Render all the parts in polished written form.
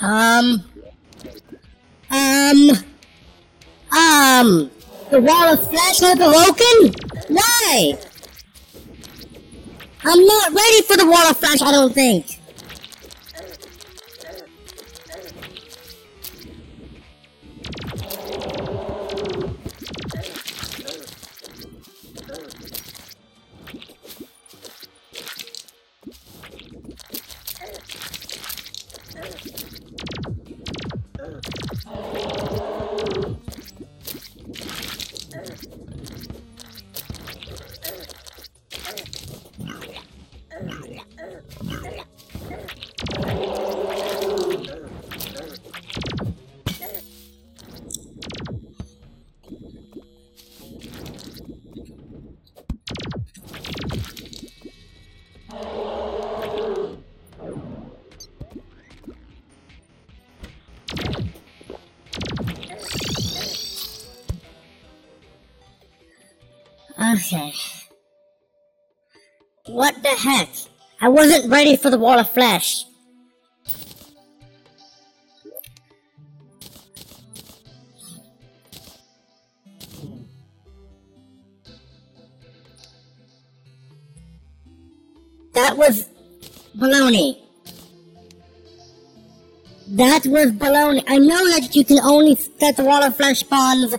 Um, um, the wall of flesh has broken? Why? I'm not ready for the wall of flesh, I don't think. Okay. What the heck? I wasn't ready for the wall of flesh. That was baloney. That was baloney. I know that you can only set the wall of flesh spawns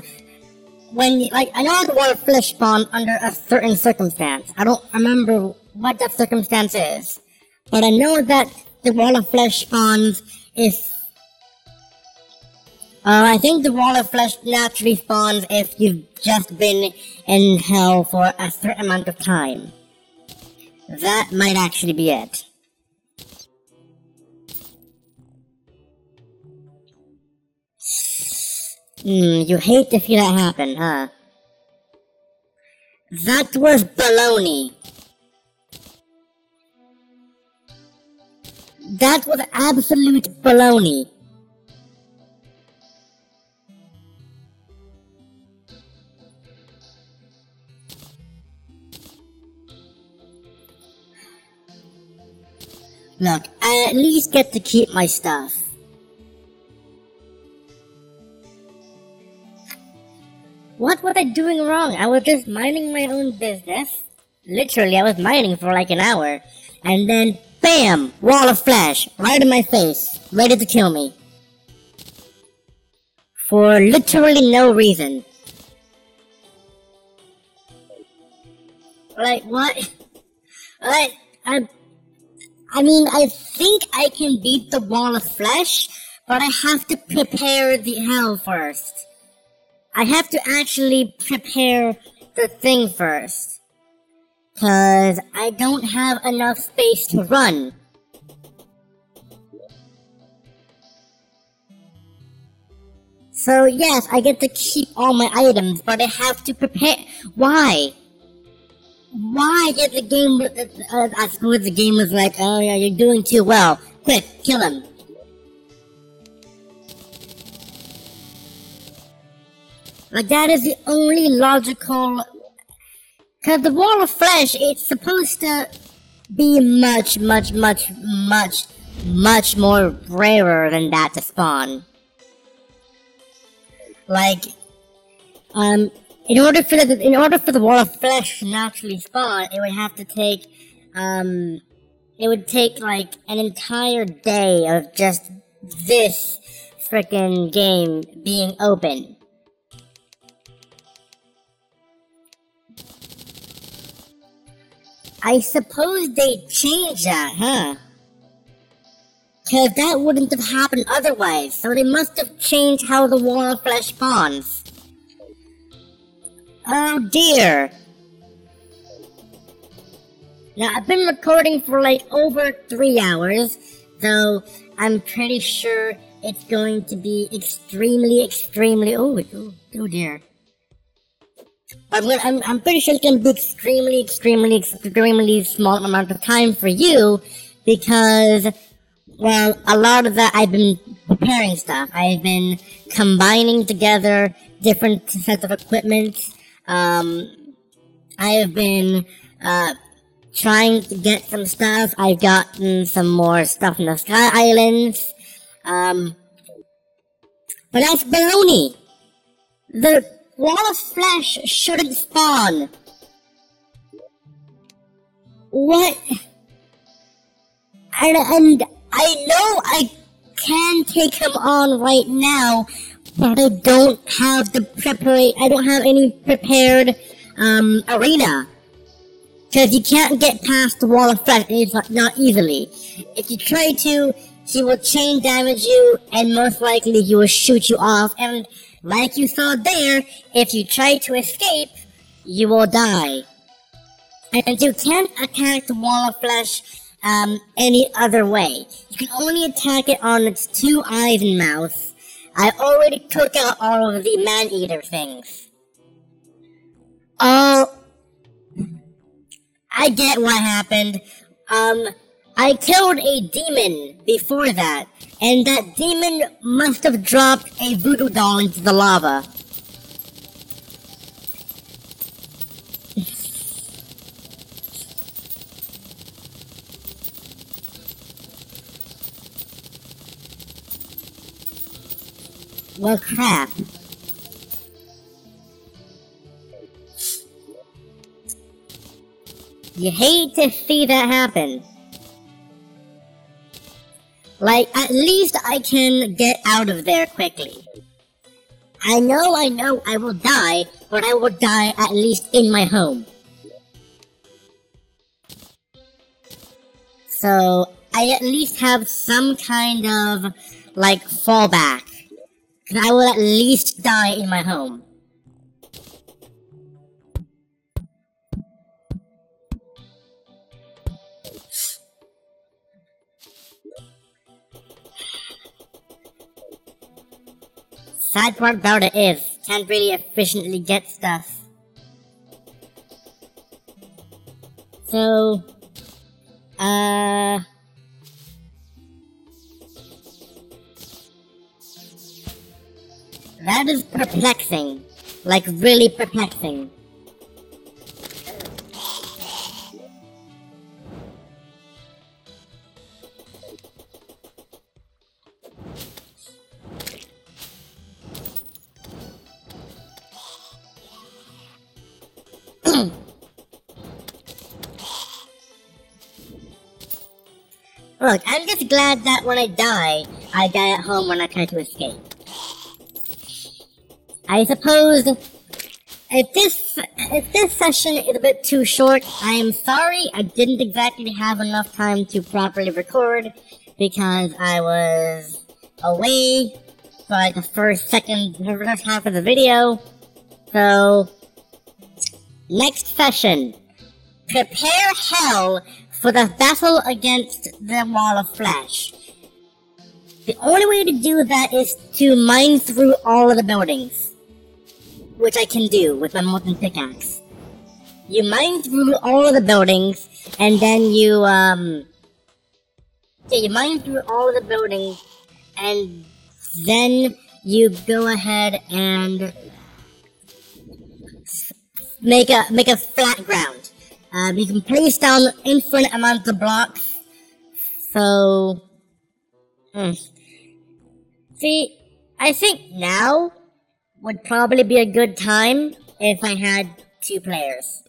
when, I know the wall of flesh spawn under a certain circumstance. I don't remember what that circumstance is. But I know that the wall of flesh spawns if... I think the wall of flesh naturally spawns if you've just been in hell for a certain amount of time. That might actually be it. You hate to see that happen, huh? That was baloney. That was absolute baloney. Look, I at least get to keep my stuff. What was I doing wrong? I was just minding my own business. Literally, I was mining for like an hour. And then, bam! Wall of flesh, right in my face, ready to kill me. For literally no reason. Like, what? Like, I mean, I think I can beat the wall of flesh, but I have to prepare the hell first. I have to actually prepare the thing first. 'Cause I don't have enough space to run. So yes, I get to keep all my items, but I have to prepare. Why? Why did the game... I suppose the game was like, oh yeah, you're doing too well. Quick, kill him. Like, that is the only logical... Because the wall of flesh, it's supposed to be much more rarer than that to spawn. Like, in order for the wall of flesh to naturally spawn, it would have to take, it would take like an entire day of just this frickin' game being open. I suppose they changed that, huh? Cause that wouldn't have happened otherwise, so they must have changed how the wall of flesh spawns. Oh dear. Now, I've been recording for like over 3 hours, so I'm pretty sure it's going to be extremely, oh dear. I'm pretty sure it's going to be extremely small amount of time for you, because, well, a lot of that I've been preparing stuff. I've been combining together different sets of equipment. I have been, trying to get some stuff. I've gotten some more stuff in the Sky Islands. But that's baloney. The wall of flesh shouldn't spawn. What? And I know I can take him on right now, but I don't have I don't have any prepared, arena. Because you can't get past the wall of flesh, not easily. If you try to, he will chain damage you, and most likely he will shoot you off, and like you saw there, if you try to escape, you will die. And you can't attack the wall of flesh, any other way. You can only attack it on its 2 eyes and mouth. I already took out all of the man-eater things. Oh, I get what happened. I killed a demon before that, and that demon must have dropped a voodoo doll into the lava. Well, crap. You hate to see that happen. Like, at least I can get out of there quickly. I know I will die, but I will die at least in my home. So, I at least have some kind of, like, fallback. Because I will at least die in my home. Sad part about it is, can't really efficiently get stuff. So, that is perplexing. Like, really perplexing. Look, I'm just glad that when I die at home when I try to escape. I suppose if this session is a bit too short, I am sorry. I didn't exactly have enough time to properly record because I was away for like the first half of the video. So, next session, prepare hell for the battle against the wall of flesh. The only way to do that is to mine through all of the buildings, which I can do with my molten pickaxe. You mine through all of the buildings, and then you mine through all of the buildings, and then you go ahead and make a flat ground. You can place down infinite amounts of blocks. So, see, I think now would probably be a good time if I had 2 players.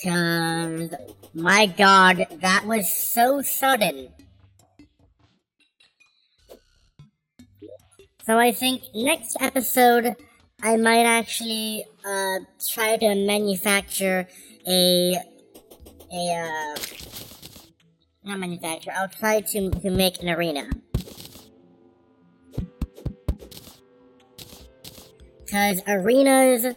Cause, my god, that was so sudden. So I think next episode, I might actually, try to manufacture not manufacture, I'll try to make an arena. Cause arenas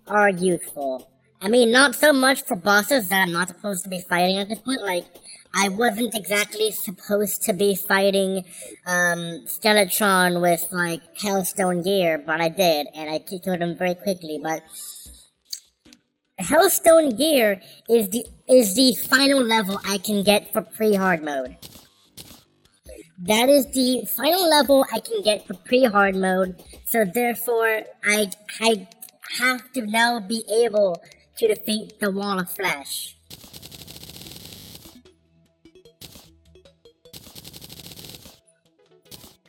are useful. I mean, not so much for bosses that I'm not supposed to be fighting at this point, like, I wasn't exactly supposed to be fighting, Skeletron with, like, Hellstone gear, but I did, and I killed him very quickly, but Hellstone gear is the final level I can get for pre-hard mode. That is the final level I can get for pre-hard mode, so therefore, I have to now be able to defeat the wall of flesh.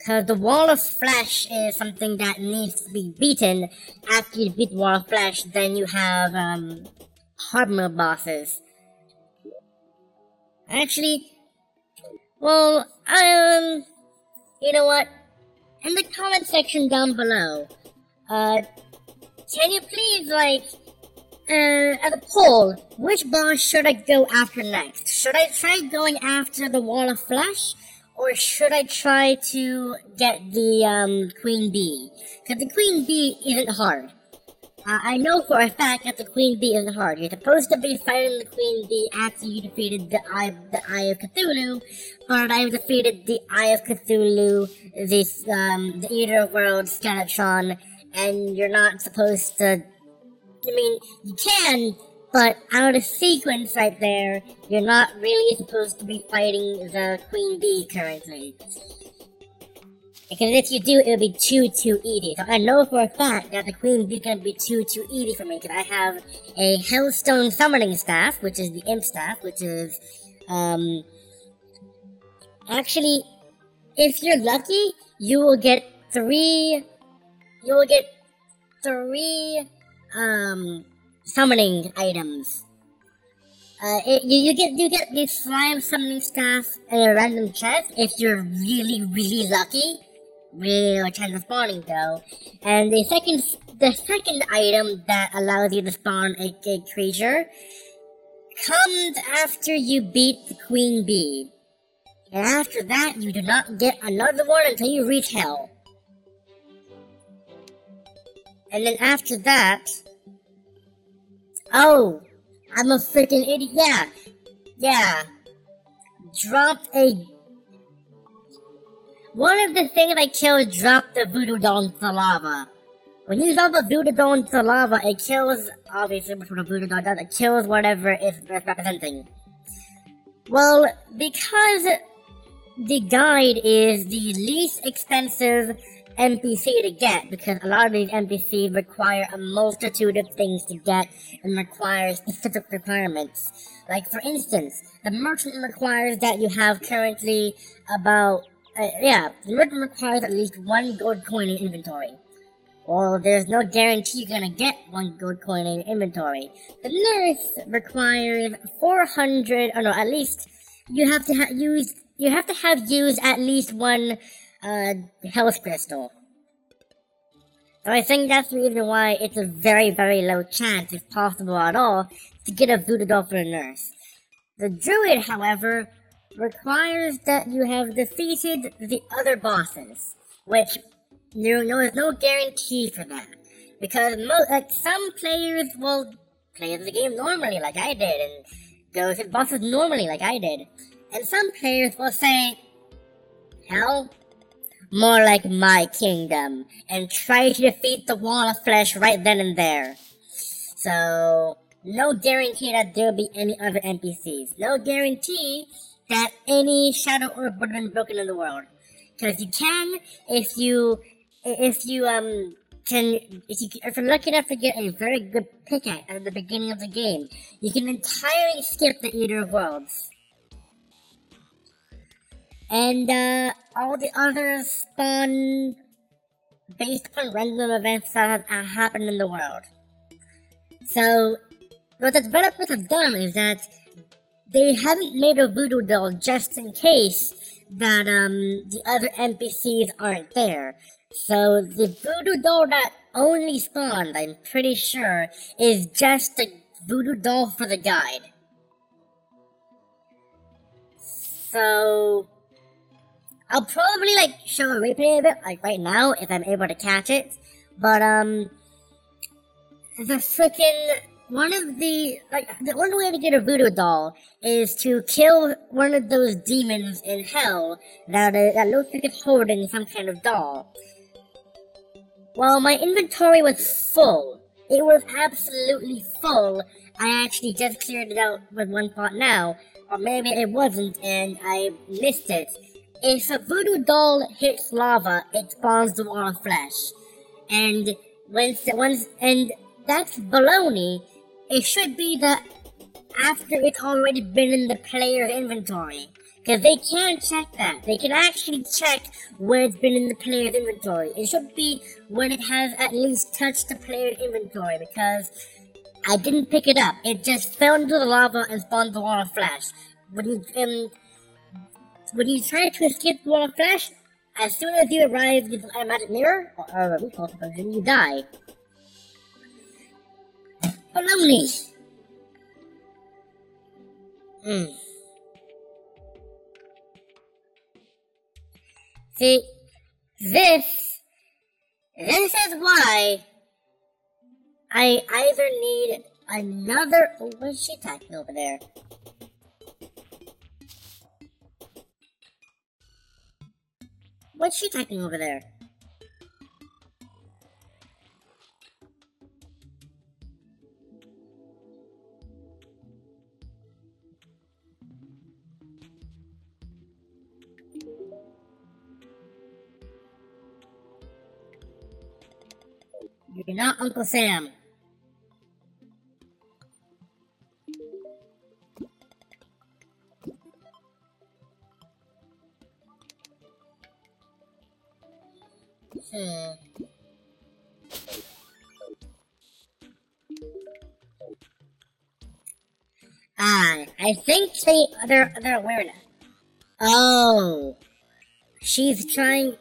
Because the wall of flesh is something that needs to be beaten. After you beat the wall of flesh, then you have hard mode bosses. Actually, well, you know what? In the comment section down below, can you please, like, as a poll, which boss should I go after next? Should I try going after the Wall of Flesh? Or should I try to get the, Queen Bee? Because the Queen Bee isn't hard. I know for a fact that the Queen Bee isn't hard. You're supposed to be fighting the Queen Bee after you defeated the Eye of Cthulhu, but I defeated the Eye of Cthulhu, the Eater of Worlds, Skeletron, and you're not supposed to... I mean, you can, but out of sequence right there, you're not really supposed to be fighting the Queen Bee currently. Because if you do, it'll be too easy. So I know for a fact that the Queen Bee can be too easy for me, because I have a Hellstone Summoning Staff, which is the Imp Staff, which is, actually, if you're lucky, you will get three summoning items. You get the slime summoning staff in a random chest if you're really lucky. Really low chance of spawning though. And the second item that allows you to spawn a creature comes after you beat the Queen Bee. And after that, you do not get another one until you reach Hell. And then after that... Oh! I'm a freaking idiot. Yeah. Dropped a... One of the things I killed dropped the voodoo doll into the lava. When you drop a voodoo doll into the lava, it kills... Obviously, what a voodoo doll does, it kills whatever it's representing. Well, because the guide is the least expensive NPC to get, because a lot of these NPCs require a multitude of things to get and require specific requirements. Like, for instance, the merchant requires that you have currently about, the merchant requires at least 1 gold coin in inventory. Well, there's no guarantee you're gonna get 1 gold coin in inventory. The nurse requires 400, at least, you have to have used at least 1 health crystal. So I think that's the reason why it's a very low chance, if possible at all, to get a voodoo doll for a nurse. The druid, however, requires that you have defeated the other bosses, which there is no guarantee for that. Because some players will play the game normally like I did, and go to bosses normally like I did. And some players will say, hell, more like my kingdom, and try to defeat the Wall of Flesh right then and there. So, no guarantee that there'll be any other NPCs. No guarantee that any Shadow Orb would have been broken in the world. Because you can, if you're lucky enough to get a very good pickaxe at the beginning of the game, you can entirely skip the Eater of Worlds. And, all the others spawn based upon random events that have happened in the world. So, what the developers have done is that they haven't made a voodoo doll just in case that, the other NPCs aren't there. So, the voodoo doll that only spawned, I'm pretty sure, is just the voodoo doll for the guide. So... I'll probably, show a replay of it, right now, if I'm able to catch it. But, the only way to get a voodoo doll is to kill one of those demons in hell that looks like it's holding some kind of doll. Well, my inventory was full. It was absolutely full. I actually just cleared it out with one pot now. Or maybe it wasn't, and I missed it. If a voodoo doll hits lava, it spawns the Wall of Flesh. And and that's baloney. It should be that after it's already been in the player's inventory. Because they can check that. They can actually check where it's been in the player's inventory. It should be when it has at least touched the player's inventory, because I didn't pick it up. It just fell into the lava and spawned the wall of flash. When you try to escape the wall of flash, as soon as you arrive with a magic mirror, or a recall potion, you die. Baloney! See, this is why I either need another. Oh, what's she attacking over there? What's she attacking over there? You're not Uncle Sam. I think they're aware now. Oh, she's trying.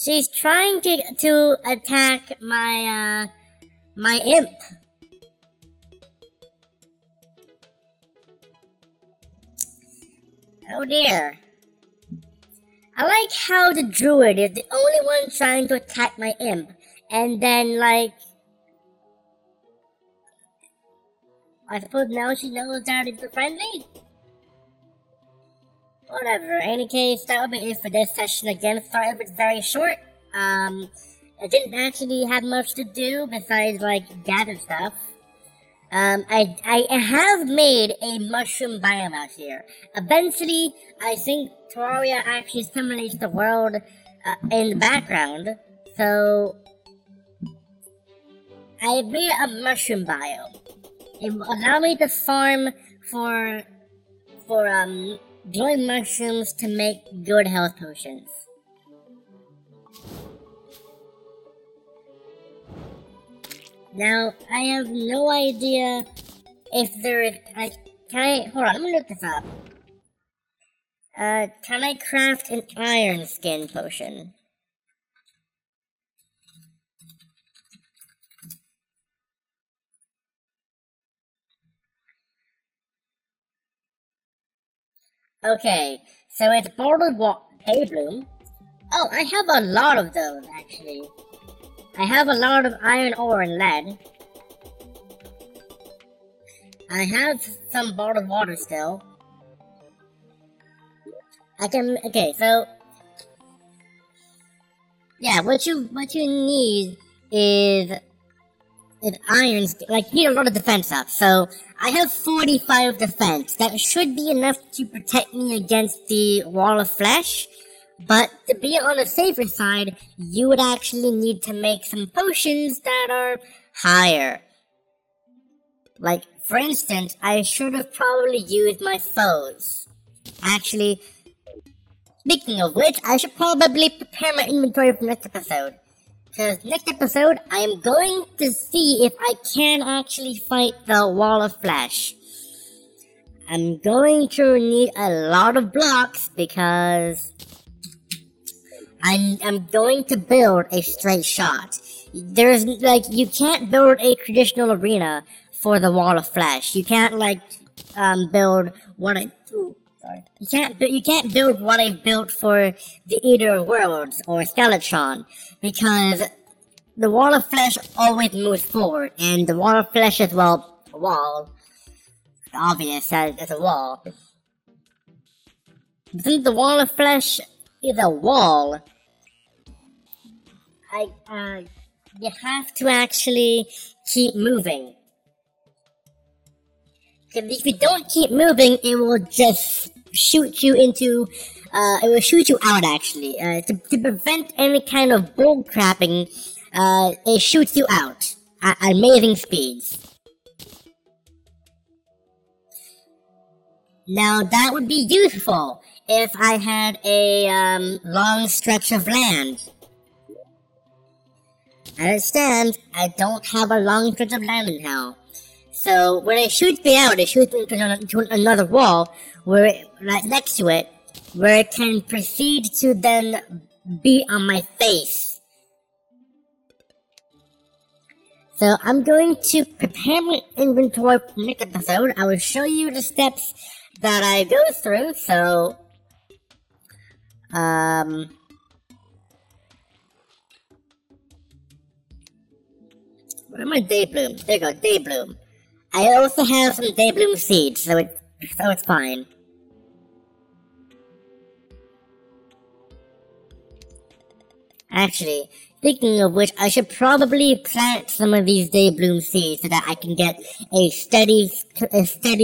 She's trying to attack my my imp. Oh dear. I like how the druid is the only one trying to attack my imp, and then like, I suppose now she knows that it's friendly? Whatever, in any case, that'll be it for this session again. Sorry if it's very short. I didn't actually have much to do besides, like, gather stuff. I have made a mushroom biome out here. Eventually, I think Terraria actually simulates the world in the background. So, I made a mushroom biome. It will allow me to farm for glowing mushrooms to make good health potions. Now, I have no idea if there is. Hold on, let me look this up. Can I craft an iron skin potion? Okay, so it's bordered hay bloom. Oh, I have a lot of those, actually. I have a lot of iron ore and lead. I have some bottled water still. Okay, so yeah, what you need is iron, like, you need a lot of defense up. So I have 45 defense. That should be enough to protect me against the wall of flesh. But to be on the safer side, you would actually need to make some potions that are higher. Like, for instance, I should have probably used my foes. Actually, speaking of which, I should probably prepare my inventory for next episode. Because next episode, I am going to see if I can actually fight the wall of flesh. I'm going to need a lot of blocks because I'm going to build a straight shot. There's, like, you can't build a traditional arena for the wall of flesh. You can't, like, build what I... Ooh, sorry. You can't build what I built for the Eater of Worlds or Skeletron, because the wall of flesh always moves forward, and the wall of flesh is, well, a wall. It's obvious that it's a wall. Since the wall of flesh is a wall, you have to actually keep moving. Because if you don't keep moving, it will just shoot you into, it will shoot you out, actually. To prevent any kind of bull crapping, it shoots you out at amazing speeds. Now that would be useful if I had a long stretch of land. I understand I don't have a long stretch of land in hell. So when it shoots me out, it shoots me into another wall right next to it, where it can proceed to then beat on my face. So I'm going to prepare my inventory for the next episode. I will show you the steps that I go through. So, where my Daybloom? There you go, Daybloom. I also have some Daybloom seeds, so it's fine. Actually, speaking of which, I should probably plant some of these Daybloom seeds so that I can get a steady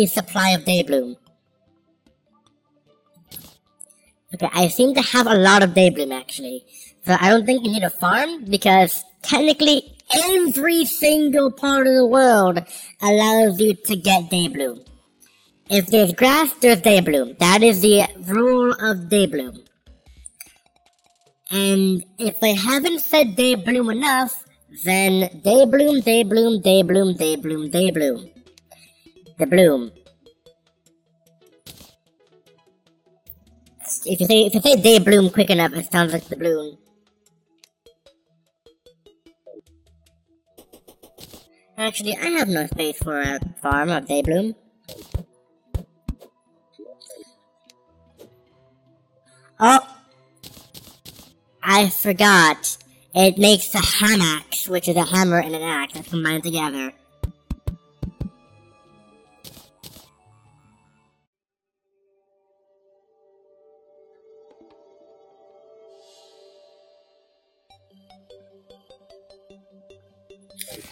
supply of Daybloom. Okay, I seem to have a lot of Daybloom actually, so I don't think you need a farm because technically every single part of the world allows you to get Daybloom. If there's grass, there's Daybloom. That is the rule of Daybloom. And if I haven't said Daybloom enough, then Daybloom, Daybloom, Daybloom, Daybloom, Daybloom. The bloom. If you say Daybloom quick enough, it sounds like the bloom. Actually, I have no space for a farm of Daybloom. Oh! I forgot. It makes a hamax, which is a hammer and an axe that combined together.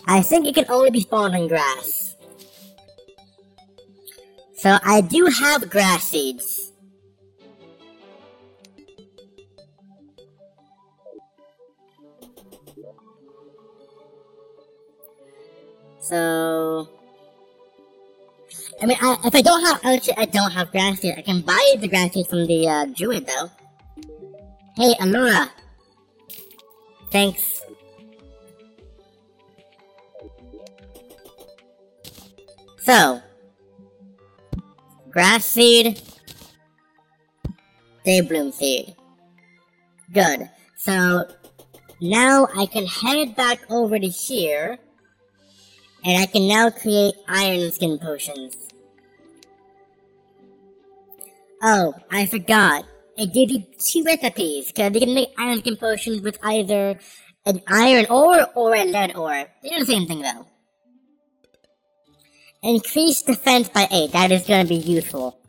I think it can only be spawned in grass. So I do have grass seeds. So, I mean, if I don't have, actually, I don't have grass seeds. I can buy the grass seeds from the druid, though. Hey, Alora. Thanks. So, grass seed, Daybloom seed. Good. So, now I can head back over to here. And I can now create iron skin potions. Oh, I forgot. It gave you 2 recipes, because you can make iron skin potions with either an iron ore or a lead ore. They do the same thing though. Increase defense by 8, that is going to be useful.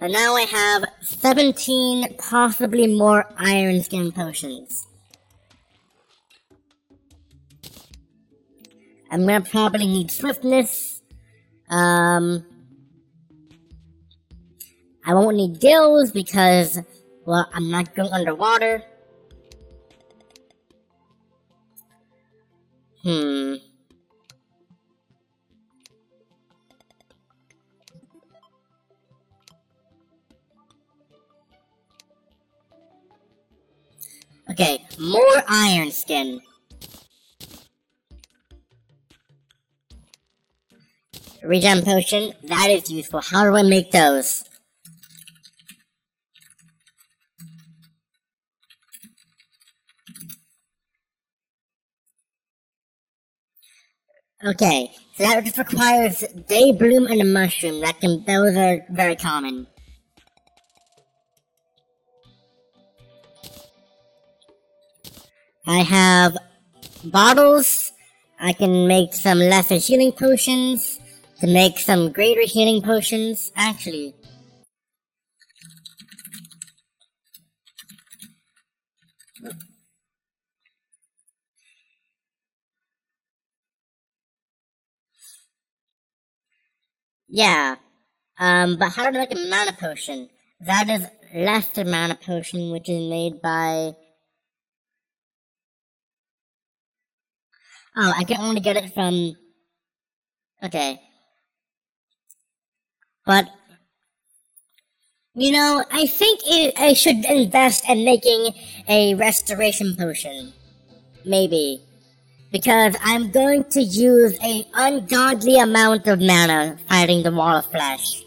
And now I have 17, possibly more iron skin potions. I'm gonna probably need swiftness. I won't need gills because, well, I'm not going underwater. Okay, more iron skin. Regen potion, that is useful. How do I make those? Okay, so that just requires Daybloom and a mushroom. Those are very common. I have bottles. I can make some lesser healing potions. To make some greater healing potions, actually. Yeah, but how do I make a mana potion? That is lesser mana potion, which is made by... Oh, I can only get it from... Okay. But, you know, I think I should invest in making a restoration potion. Maybe. Because I'm going to use an ungodly amount of mana fighting the Wall of Flesh.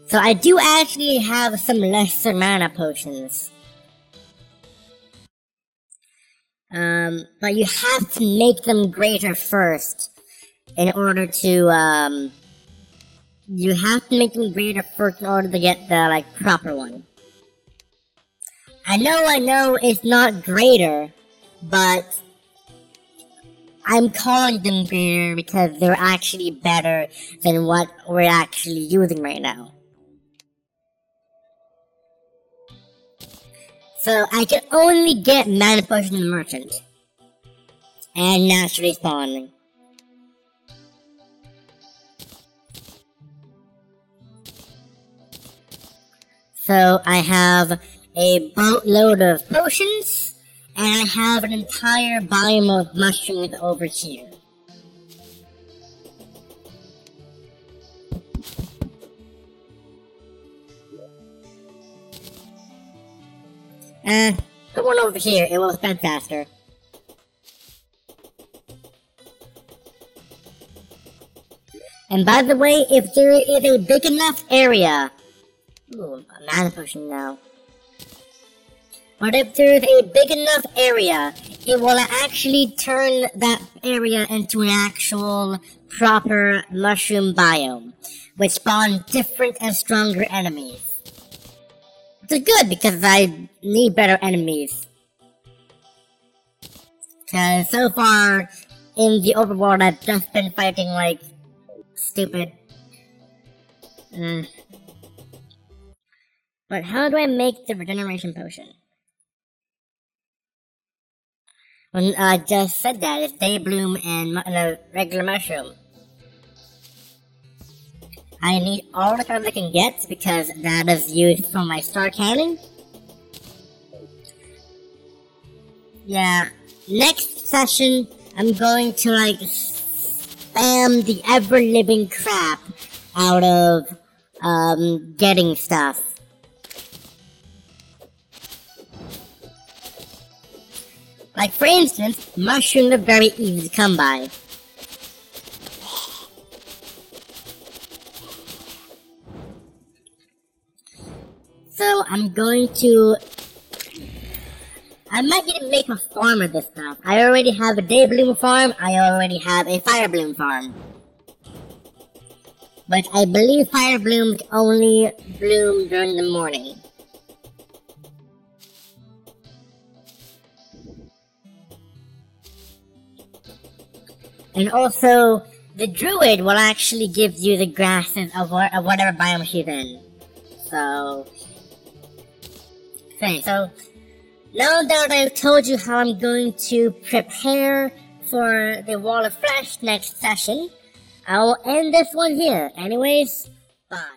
So I do actually have some lesser mana potions. But you have to make them greater first in order to, you have to make them greater first in order to get the, like, proper one. I know it's not greater, but I'm calling them greater because they're actually better than what we're actually using right now. So I can only get mana potion in the merchant. And naturally spawning. So I have a boatload of potions, and I have an entire biome of mushrooms over here. Put one over here, it will spend faster. And by the way, if there is a big enough area... Ooh, a mana potion now. But if there is a big enough area, it will actually turn that area into an actual proper mushroom biome, which spawn different and stronger enemies. Which is good because I need better enemies. Cause so far in the overworld I've just been fighting like stupid. But how do I make the regeneration potion? When I just said that, it's day bloom and a regular mushroom. I need all the cards I can get because that is used for my star cannon. Yeah, next session I'm going to like spam the ever-living crap out of getting stuff. Like for instance, mushrooms are very easy to come by. So I'm going to... I might need to make a farm of this stuff. I already have a day bloom farm, I already have a fire bloom farm. But I believe fire blooms only bloom during the morning. And also, the druid will actually give you the grasses of whatever biome she's in. So... Okay, so... Now that I've told you how I'm going to prepare for the Wall of Flesh next session, I will end this one here. Anyways, bye.